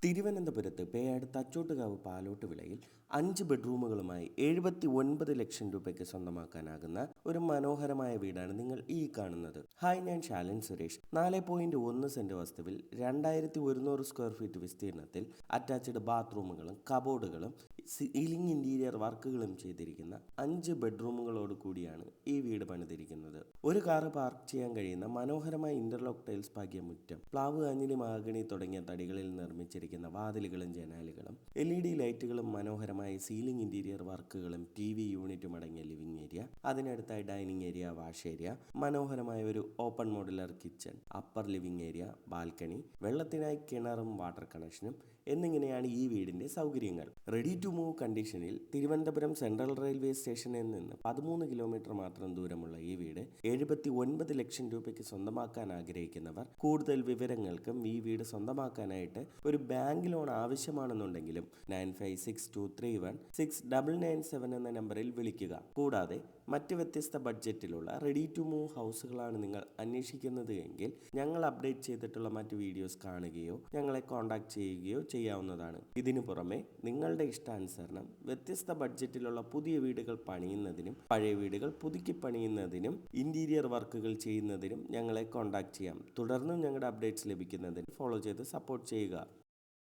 തിരുവനന്തപുരത്ത് പേയാട് തച്ചോട്ടുകാവ് പാലോട്ട് വിളയിൽ 5 ബെഡ്റൂമുകളുമായി 79 ലക്ഷം രൂപയ്ക്ക് സ്വന്തമാക്കാനാകുന്ന ഒരു മനോഹരമായ വീടാണ് നിങ്ങൾ ഈ കാണുന്നത്. ഹായ്, ഞാൻ ശാലൻ സുരേഷ്. 4.1 സെന്റ് വസ്തുവിൽ 2100 സ്ക്വയർ ഫീറ്റ് വിസ്തീർണത്തിൽ അറ്റാച്ച്ഡ് ബാത്റൂമുകളും കബോർഡുകളും സീലിംഗ് ഇന്റീരിയർ വർക്കുകളും ചെയ്തിരിക്കുന്ന 5 ബെഡ്റൂമുകളോട് കൂടിയാണ് ഈ വീട് പണിതിരിക്കുന്നത്. ഒരു കാറ് പാർക്ക് ചെയ്യാൻ കഴിയുന്ന മനോഹരമായ ഇന്റർലോക്ക് ടൈൽസ് പാകിയ മുറ്റം, പ്ലാവ്, അഞ്ഞിലി, മാഗണി തുടങ്ങിയ തടികളിൽ നിർമ്മിച്ചിരിക്കുന്ന വാതിലുകളും ജനാലുകളും, LED ലൈറ്റുകളും, മനോഹരമായ സീലിംഗ് ഇന്റീരിയർ വർക്കുകളും, TV യൂണിറ്റും അടങ്ങിയ ലിവിംഗ് ഏരിയ, അതിനടുത്തായി ഡൈനിങ് ഏരിയ, വാഷ് ഏരിയ, മനോഹരമായ ഒരു open modular kitchen, upper living area, balcony, വെള്ളത്തിനായി കിണറും വാട്ടർ കണക്ഷനും എന്നിങ്ങനെയാണ് ഈ വീടിന്റെ സൗകര്യങ്ങൾ. റെഡി ടു മൂവ് കണ്ടീഷനിൽ തിരുവനന്തപുരം സെൻട്രൽ റെയിൽവേ സ്റ്റേഷനിൽ നിന്ന് 13 കിലോമീറ്റർ മാത്രം ദൂരമുള്ള ഈ വീട് 79 ലക്ഷം രൂപയ്ക്ക് സ്വന്തമാക്കാൻ ആഗ്രഹിക്കുന്നവർ കൂടുതൽ വിവരങ്ങൾക്കും ഈ വീട് സ്വന്തമാക്കാനായിട്ട് ഒരു ബാങ്ക് ലോൺ ആവശ്യമാണെന്നുണ്ടെങ്കിലും 9562316997 എന്ന നമ്പറിൽ വിളിക്കുക. കൂടാതെ മറ്റ് വ്യത്യസ്ത ബഡ്ജറ്റിലുള്ള റെഡി ടു മൂവ് ഹൗസുകളാണ് നിങ്ങൾ അന്വേഷിക്കുന്നത് എങ്കിൽ ഞങ്ങൾ അപ്ഡേറ്റ് ചെയ്തിട്ടുള്ള മറ്റ് വീഡിയോസ് കാണുകയോ ഞങ്ങളെ കോൺടാക്ട് ചെയ്യുകയോ ചെയ്യാവുന്നതാണ്. ഇതിനു പുറമെ നിങ്ങളുടെ ഇഷ്ടാനുസരണം വ്യത്യസ്ത ബഡ്ജറ്റിലുള്ള പുതിയ വീടുകൾ പണിയുന്നതിനും പഴയ വീടുകൾ പുതുക്കി പണിയുന്നതിനും ഇന്റീരിയർ വർക്കുകൾ ചെയ്യുന്നതിനും ഞങ്ങളെ കോൺടാക്ട് ചെയ്യാം. തുടർന്നും ഞങ്ങളുടെ അപ്ഡേറ്റ്സ് ലഭിക്കുന്നതിന് ഫോളോ ചെയ്ത് സപ്പോർട്ട് ചെയ്യുക.